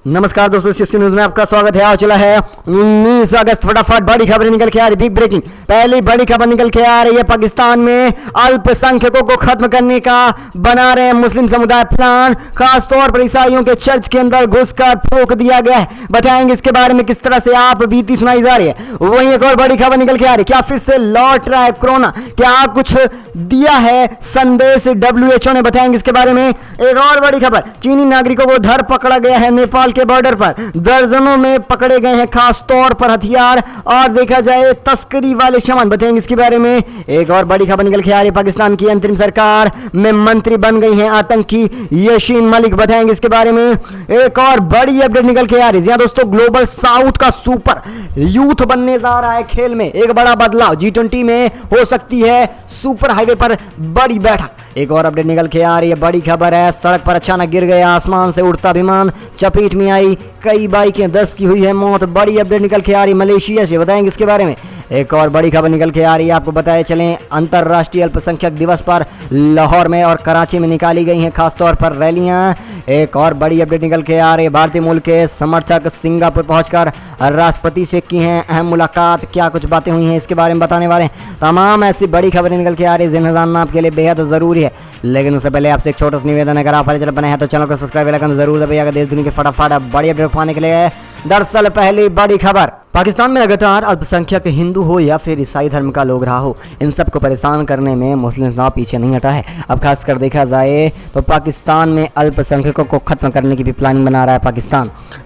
नमस्कार दोस्तों, CSK news में आपका स्वागत है। आज चला है 19 अगस्त। फटाफट बड़ी खबर निकल के आ रही, बिग ब्रेकिंग। पहली बड़ी खबर निकल के आ रही है, पाकिस्तान में अल्पसंख्यकों को खत्म करने का बना रहे मुस्लिम समुदाय प्लान। खासतौर पर ईसाइयों के चर्च के अंदर घुसकर फूंक दिया गया है। बताएंगे इसके बारे में किस तरह से आप बीती सुनाई जा रही है। वहीं एक और बड़ी खबर निकल के आ रही, क्या फिर से लौट रहा है कोरोना, क्या कुछ दिया है संदेश WHO ने। बताएंगे इसके बारे में। एक और बड़ी खबर, चीनी नागरिकों को धर पकड़ा गया है नेपाल के बॉर्डर पर। दर्जनों में पकड़े गए हैं खास तौर पर हथियार और देखा जाए तस्करी वाले सामान। बताएंगे इसके बारे में। एक और बड़ी खबर निकल के आ रही है, पाकिस्तान की अंतरिम सरकार में मंत्री बन गई हैं आतंकी यासीन मलिक। बताएंगे इसके बारे में। एक और बड़ी अपडेट निकल के आ रही है दोस्तों, ग्लोबल साउथ का सुपर यूथ बनने जा रहा है खेल में। एक बड़ा बदलाव, G20 में हो सकती है सुपर हाईवे पर बड़ी बैठक। एक और अपडेट निकल के आ रही है, बड़ी खबर है, सड़क पर अचानक गिर गया आसमान से उड़ता विमान, चपेट में आई कई बाइकें, 10 की हुई है मौत। बड़ी अपडेट निकल के आ रही मलेशिया से। बताएंगे इसके बारे में। एक और बड़ी खबर निकल के आ रही है, आपको बताए चलें, अंतर्राष्ट्रीय अल्पसंख्यक दिवस पर लाहौर में और कराची में निकाली गई हैं खासतौर पर रैलियां। एक और बड़ी अपडेट निकल के आ रही है, भारतीय मूल के समर्थक सिंगापुर पहुंचकर राष्ट्रपति से की हैं अहम मुलाकात। क्या कुछ बातें हुई हैं इसके बारे में बताने वाले हैं। तमाम ऐसी बड़ी खबरें निकल के आ रही है जिन्हें जानना आपके लिए बेहद जरूरी है। लेकिन उससे पहले आपसे एक छोटा सा निवेदन, अगर आप हमारे चैनल पर नए हैं तो चैनल को सब्सक्राइब आइकन जरूर दबाइएगा देश दुनिया के फटाफट बड़ी अपडेट पाने के लिए। दरअसल पहली बड़ी खबर, पाकिस्तान में लगातार अल्पसंख्यक हिंदू हो या फिर ईसाई धर्म का लोग रहा हो, इन सबको परेशान करने में मुस्लिम नाव पीछे नहीं हटा है। अब खासकर देखा जाए तो पाकिस्तान में अल्पसंख्यकों को खत्म करने की भी प्लानिंग बना रहा है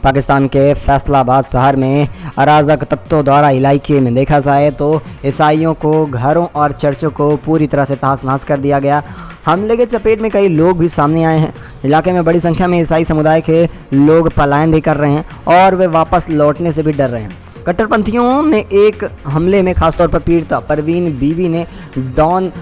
पाकिस्तान के फैसलाबाद शहर में अराजक तत्वों द्वारा इलाके में देखा जाए तो ईसाइयों को घरों और चर्चों को पूरी तरह से तहस नहस कर दिया गया। हमले के चपेट में कई लोग भी सामने आए हैं। इलाके में बड़ी संख्या में ईसाई समुदाय के लोग पलायन भी कर रहे हैं और वे वापस लौटने से भी डर रहे हैं। कट्टरपंथियों ने एक हमले में खासतौर पर पीड़िता परवीन बीबी ने डॉन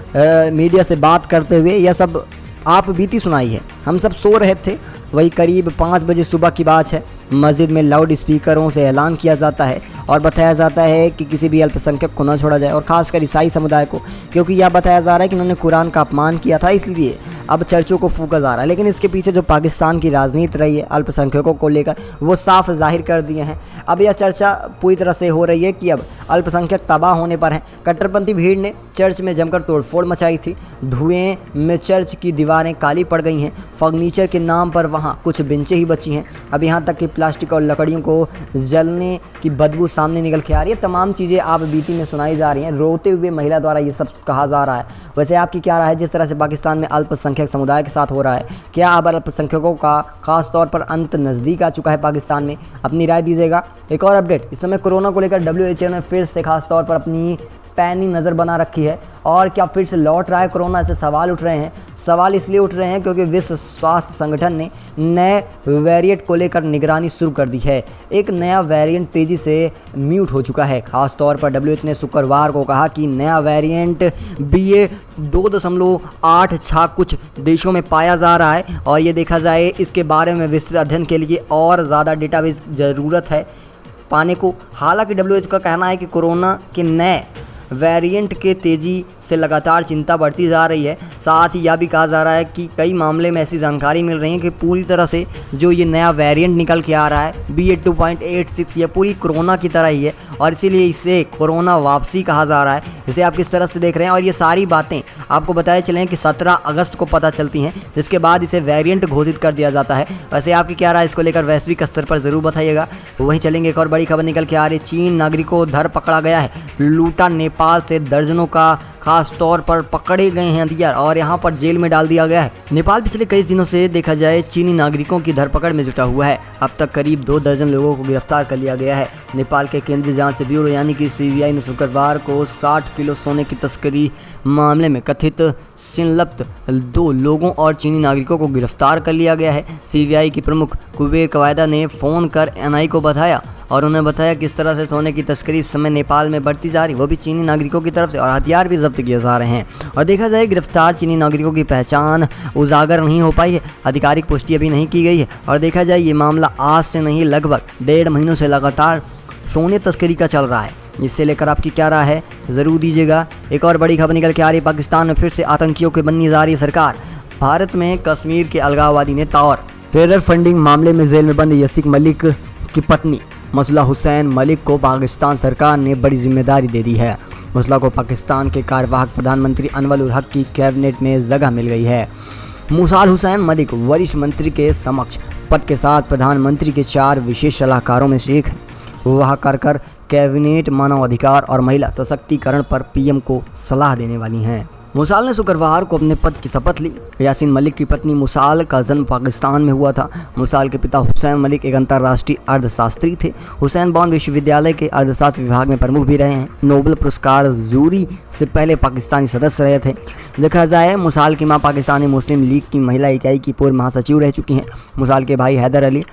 मीडिया से बात करते हुए यह सब आप बीती सुनाई है। हम सब सो रहे थे, वही करीब 5 बजे सुबह की बात है। मस्जिद में लाउड स्पीकरों से ऐलान किया जाता है और बताया जाता है कि किसी भी अल्पसंख्यक को न छोड़ा जाए, और ख़ासकर ईसाई समुदाय को, क्योंकि यह बताया जा रहा है कि उन्होंने कुरान का अपमान किया था, इसलिए अब चर्चों को फूका जा रहा है। लेकिन इसके पीछे जो पाकिस्तान की राजनीति रही है अल्पसंख्यकों को लेकर, वो साफ जाहिर कर दिए हैं। अब यह चर्चा पूरी तरह से हो रही है कि अब अल्पसंख्यक तबाह होने पर हैं। कट्टरपंथी भीड़ ने चर्च में जमकर तोड़फोड़ मचाई थी। धुएं में चर्च की दीवारें काली पड़ गई हैं। फर्नीचर के नाम पर वहाँ कुछ बेंचें ही बची हैं। अब यहाँ तक कि प्लास्टिक और लकड़ियों को जलने की बदबू सामने निकल के आ रही है। तमाम चीज़ें आप बीती में सुनाई जा रही हैं। रोते हुए महिला द्वारा ये सब कहा जा रहा है। वैसे आपकी क्या राय है जिस तरह से पाकिस्तान में अल्पसंख्यक समुदाय के साथ हो रहा है? क्या अब अल्पसंख्यकों का खास तौर पर अंत नज़दीक आ चुका है पाकिस्तान में? अपनी राय दीजिएगा। एक और अपडेट, इस समय कोरोना को लेकर WHO ने फिर से खास तौर पर अपनी पैनी नज़र बना रखी है। और क्या फिर से लौट रहा है कोरोना? ऐसे सवाल उठ रहे हैं। सवाल इसलिए उठ रहे हैं क्योंकि विश्व स्वास्थ्य संगठन ने नए वेरिएंट को लेकर निगरानी शुरू कर दी है। एक नया वेरिएंट तेज़ी से म्यूट हो चुका है। खास तौर पर WHO ने शुक्रवार को कहा कि नया वेरिएंट BA.2.86 कुछ देशों में पाया जा रहा है, और ये देखा जाए इसके बारे में विस्तृत अध्ययन के लिए और ज़्यादा डेटाबेस ज़रूरत है पाने को। हालांकि WHO का कहना है कि कोरोना के नए वेरिएंट के तेज़ी से लगातार चिंता बढ़ती जा रही है। साथ ही यह भी कहा जा रहा है कि कई मामले में ऐसी जानकारी मिल रही है कि पूरी तरह से जो ये नया वेरिएंट निकल के आ रहा है BA.2.86, यह पूरी कोरोना की तरह ही है, और इसीलिए इसे कोरोना वापसी कहा जा रहा है। इसे आप किस तरह से देख रहे हैं? और ये सारी बातें आपको बताए चलें कि 17 अगस्त को पता चलती हैं, जिसके बाद इसे वेरिएंट घोषित कर दिया जाता है। वैसे आपकी क्या राय इसको लेकर वैश्विक स्तर पर ज़रूर बताइएगा। वहीं चलेंगे, एक और बड़ी खबर निकल के आ रही है, चीन नागरिकों को धर पकड़ा गया है। लूटा नेपाल से दर्जनों का खास तौर पर पकड़े गए हैं हथियार और यहां पर जेल में डाल दिया गया है। नेपाल पिछले कई दिनों से देखा जाए चीनी नागरिकों की धरपकड़ में जुटा हुआ है। अब तक करीब 2 दर्जन लोगों को गिरफ्तार कर लिया गया है। नेपाल के केंद्रीय जांच ब्यूरो यानी कि CBI ने शुक्रवार को 60 किलो सोने की तस्करी मामले में कथित संलिप्त 2 लोगों और चीनी नागरिकों को गिरफ्तार कर लिया गया है। CBI की प्रमुख कुबे कवायदा ने फ़ोन कर NI को बताया और उन्हें बताया किस तरह से सोने की तस्करी इस समय नेपाल में बढ़ती जा रही, वो भी चीनी नागरिकों की तरफ से, और हथियार भी जब्त किए जा रहे हैं। और देखा जाए गिरफ्तार चीनी नागरिकों की पहचान उजागर नहीं हो पाई है, आधिकारिक पुष्टि अभी नहीं की गई है। और देखा जाए ये मामला आज से नहीं, लगभग 1.5 महीनों से लगातार सोने तस्करी का चल रहा है। इससे लेकर आपकी क्या राय है ज़रूर दीजिएगा। एक और बड़ी खबर निकल के आ रही है, पाकिस्तान में फिर से आतंकियों के बननी जा रही है सरकार। भारत में कश्मीर के अलगाववादी नेता और टेरर फंडिंग मामले में जेल में बंद यासिक मलिक की पत्नी मसला हुसैन मलिक को पाकिस्तान सरकार ने बड़ी जिम्मेदारी दे दी है। मसला को पाकिस्तान के कार्यवाहक प्रधानमंत्री अनवर उल हक की कैबिनेट में जगह मिल गई है। मुसाल हुसैन मलिक वरिष्ठ मंत्री के समक्ष पद के साथ प्रधानमंत्री के 4 विशेष सलाहकारों में से एक हैं। वह कर कैबिनेट मानवाधिकार और महिला सशक्तिकरण पर पीएम को सलाह देने वाली हैं। मुसाल ने शुक्रवार को अपने पद की शपथ ली। यासीन मलिक की पत्नी मुसाल का जन्म पाकिस्तान में हुआ था। मुसाल के पिता हुसैन मलिक एक अंतर्राष्ट्रीय अर्थशास्त्री थे। हुसैन बॉन्ड विश्वविद्यालय के अर्थशास्त्र विभाग में प्रमुख भी रहे हैं। नोबेल पुरस्कार जूरी से पहले पाकिस्तानी सदस्य रहे थे। देखा जाए मुसाल की मां पाकिस्तानी मुस्लिम लीग की महिला इकाई की पूर्व महासचिव रह चुकी हैं। मुसाल के भाई हैदर अली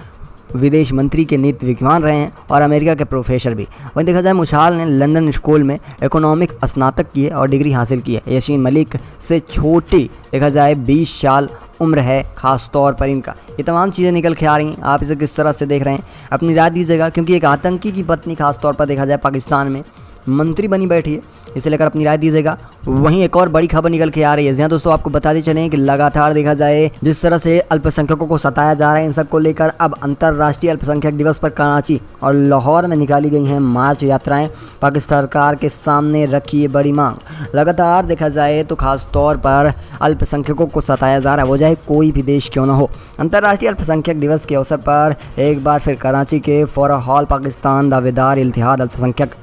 विदेश मंत्री के नीति विद्वान रहे हैं और अमेरिका के प्रोफेसर भी। वहीं देखा जाए मुसाल ने लंदन स्कूल में इकोनॉमिक स्नातक किए और डिग्री हासिल की है। यासीन मलिक से छोटी देखा जाए 20 साल उम्र है खास तौर पर इनका। ये तमाम चीज़ें निकल के आ रही हैं। आप इसे किस तरह से देख रहे हैं अपनी राय दीजिएगा, क्योंकि एक आतंकी की पत्नी खास तौर पर देखा जाए पाकिस्तान में मंत्री बनी बैठी है। इसे लेकर अपनी राय दीजिएगा। वहीं एक और बड़ी खबर निकल के आ रही है। जहाँ दोस्तों आपको बताते चलें कि लगातार देखा जाए जिस तरह से अल्पसंख्यकों को सताया जा रहा है, इन सब को लेकर अब अंतर्राष्ट्रीय अल्पसंख्यक दिवस पर कराची और लाहौर में निकाली गई हैं मार्च यात्राएं। पाकिस्तान सरकार के सामने रखी है बड़ी मांग। लगातार देखा जाए तो खास तौर पर अल्पसंख्यकों को सताया जा रहा है, वो चाहे कोई भी देश क्यों ना हो। अंतर्राष्ट्रीय अल्पसंख्यक दिवस के अवसर पर एक बार फिर कराची के फोरा हॉल पाकिस्तान दावेदार इल्तिहाद अल्पसंख्यक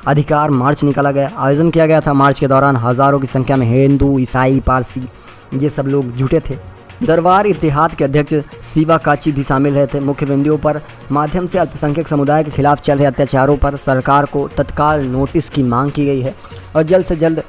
अधिकार मार्च निकाला गया। आयोजन किया गया था। मार्च के दौरान हज़ारों की संख्या में हिंदू, ईसाई, पारसी ये सब लोग जुटे थे। दरबार इत्तेहाद के अध्यक्ष सीवा काची भी शामिल रहे थे। मुख्य बिंदुओं पर माध्यम से अल्पसंख्यक समुदाय के खिलाफ चल रहे अत्याचारों पर सरकार को तत्काल नोटिस की मांग की गई है और जल्द से जल्द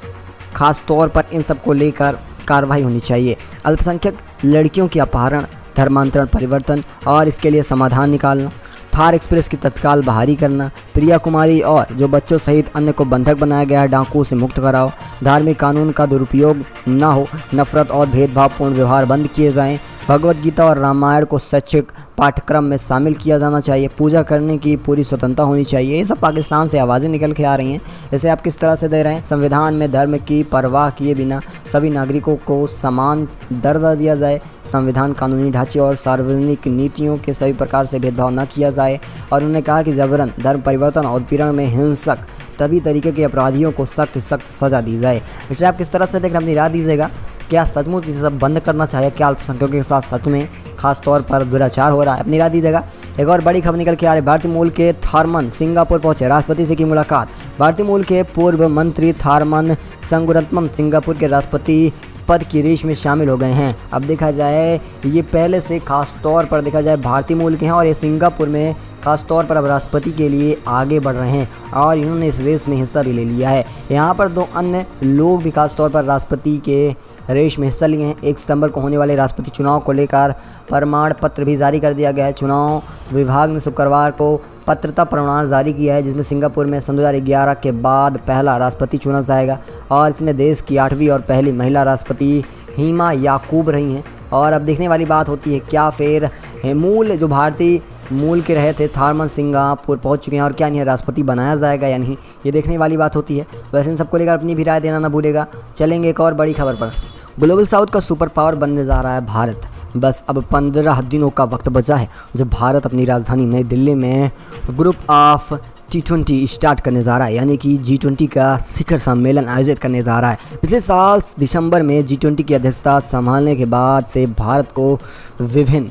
खास तौर पर इन सब को लेकर कार्रवाई होनी चाहिए। अल्पसंख्यक लड़कियों के अपहरण, धर्मांतरण, परिवर्तन और इसके लिए समाधान निकालना, थार एक्सप्रेस की तत्काल बहाली करना, प्रिया कुमारी और जो बच्चों सहित अन्य को बंधक बनाया गया है डाकुओं से मुक्त कराओ, धार्मिक कानून का दुरुपयोग न हो, नफरत और भेदभावपूर्ण व्यवहार बंद किए जाएं, भगवत गीता और रामायण को शैक्षिक पाठ्यक्रम में शामिल किया जाना चाहिए, पूजा करने की पूरी स्वतंत्रता होनी चाहिए। ये सब पाकिस्तान से आवाज़ें निकल के आ रही हैं। इसे आप किस तरह से दे रहे हैं? संविधान में धर्म की परवाह किए बिना सभी नागरिकों को समान दर्जा दिया जाए, संविधान कानूनी ढांचे और सार्वजनिक नीतियों के सभी प्रकार से भेदभाव न किया जाए। और उन्होंने कहा कि जबरन धर्म परिवर्तन और उत्पीड़न में हिंसक तभी तरीके के अपराधियों को सख्त सज़ा दी जाए। इसे आप किस तरह से देख रहे हैं? अपनी राय दीजिएगा। क्या सचमुच इसे सब बंद करना चाहिए? क्या अल्पसंख्यकों के साथ सच में खास तौर पर दुराचार हो रहा है? अपनी राय दीजिएगा। एक और बड़ी खबर निकल के आ रही है। भारतीय मूल के थारमन सिंगापुर पहुंचे, राष्ट्रपति से की मुलाकात। भारतीय मूल के पूर्व मंत्री थारमन संगुरत्नम सिंगापुर के राष्ट्रपति पद की रेस में शामिल हो गए हैं। अब देखा जाए ये पहले से खास तौर पर देखा जाए भारतीय मूल के हैं और ये सिंगापुर में खास तौर पर अब राष्ट्रपति के लिए आगे बढ़ रहे हैं और इन्होंने इस रेस में हिस्सा भी ले लिया है। यहाँ पर 2 अन्य लोग भी खास तौर पर राष्ट्रपति के रेस में हिस्सा लिए हैं। 1 सितंबर को होने वाले राष्ट्रपति चुनाव को लेकर प्रमाण पत्र भी जारी कर दिया गया है। चुनाव विभाग ने शुक्रवार को पत्रता प्रमाण जारी किया है, जिसमें सिंगापुर में सन 2011 के बाद पहला राष्ट्रपति चुना जाएगा और इसमें देश की 8वीं और पहली महिला राष्ट्रपति हीमा याकूब रही हैं। और अब देखने वाली बात होती है क्या फिर मूल जो भारतीय मूल के रहे थे थारमन सिंगापुर पहुंच चुके हैं और क्या इन्हें राष्ट्रपति बनाया जाएगा या नहीं, ये देखने वाली बात होती है। वैसे इन सबको लेकर अपनी भी राय देना ना भूलेगा। चलेंगे एक और बड़ी खबर पर। ग्लोबल साउथ का सुपर पावर बनने जा रहा है भारत। बस अब 15 दिनों का वक्त बचा है जब भारत अपनी राजधानी नई दिल्ली में ग्रुप ऑफ G20 स्टार्ट करने जा रहा है, यानी कि G20 का शिखर सम्मेलन आयोजित करने जा रहा है। पिछले साल दिसंबर में G20 की अध्यक्षता संभालने के बाद से भारत को विभिन्न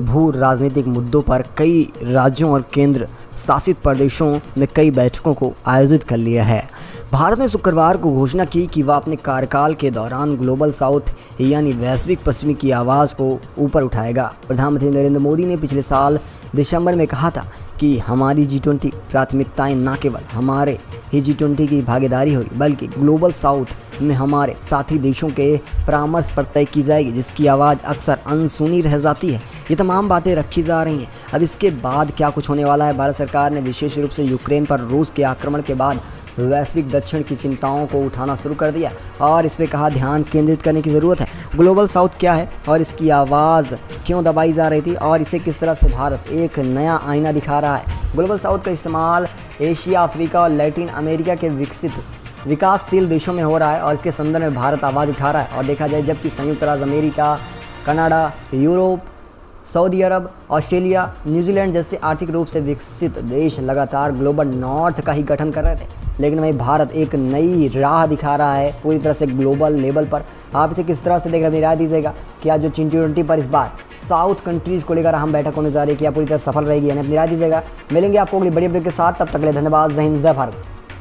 भू राजनीतिक मुद्दों पर कई राज्यों और केंद्र शासित प्रदेशों में कई बैठकों को आयोजित कर लिया है। भारत ने शुक्रवार को घोषणा की कि वह अपने कार्यकाल के दौरान ग्लोबल साउथ यानी वैश्विक पश्चिमी की आवाज़ को ऊपर उठाएगा। प्रधानमंत्री नरेंद्र मोदी ने पिछले साल दिसंबर में कहा था कि हमारी G20 प्राथमिकताएं न केवल हमारे ही G20 की भागीदारी होगी बल्कि ग्लोबल साउथ में हमारे साथी देशों के परामर्श पर तय की जाएगी, जिसकी आवाज़ अक्सर अनसुनी रह जाती है। ये तमाम बातें रखी जा रही हैं। अब इसके बाद क्या कुछ होने वाला है? भारत सरकार ने विशेष रूप से यूक्रेन पर रूस के आक्रमण के बाद वैश्विक दक्षिण की चिंताओं को उठाना शुरू कर दिया और इस पे कहा ध्यान केंद्रित करने की ज़रूरत है। ग्लोबल साउथ क्या है और इसकी आवाज़ क्यों दबाई जा रही थी और इसे किस तरह से भारत एक नया आईना दिखा रहा है। ग्लोबल साउथ का इस्तेमाल एशिया, अफ्रीका और लैटिन अमेरिका के विकासशील देशों में हो रहा है और इसके संदर्भ में भारत आवाज़ उठा रहा है। और देखा जाए जबकि संयुक्त राज्य अमेरिका, कनाडा, यूरोप, सऊदी अरब, ऑस्ट्रेलिया, न्यूजीलैंड जैसे आर्थिक रूप से विकसित देश लगातार ग्लोबल नॉर्थ का ही गठन कर रहे थे, लेकिन वहीं भारत एक नई राह दिखा रहा है पूरी तरह से ग्लोबल लेवल पर। आप इसे किस तरह से देख रहे हैं, अपनी राय दीजिएगा। क्या जो T20 पर इस बार साउथ कंट्रीज़ को लेकर अहम बैठक होने जा रही है, क्या पूरी तरह सफल रहेगी, यानी अपनी राय दीजिएगा। मिलेंगे आपको अगली बड़ी अपडेट के साथ, तब तक के लिए धन्यवाद। जय हिंद, जय भारत।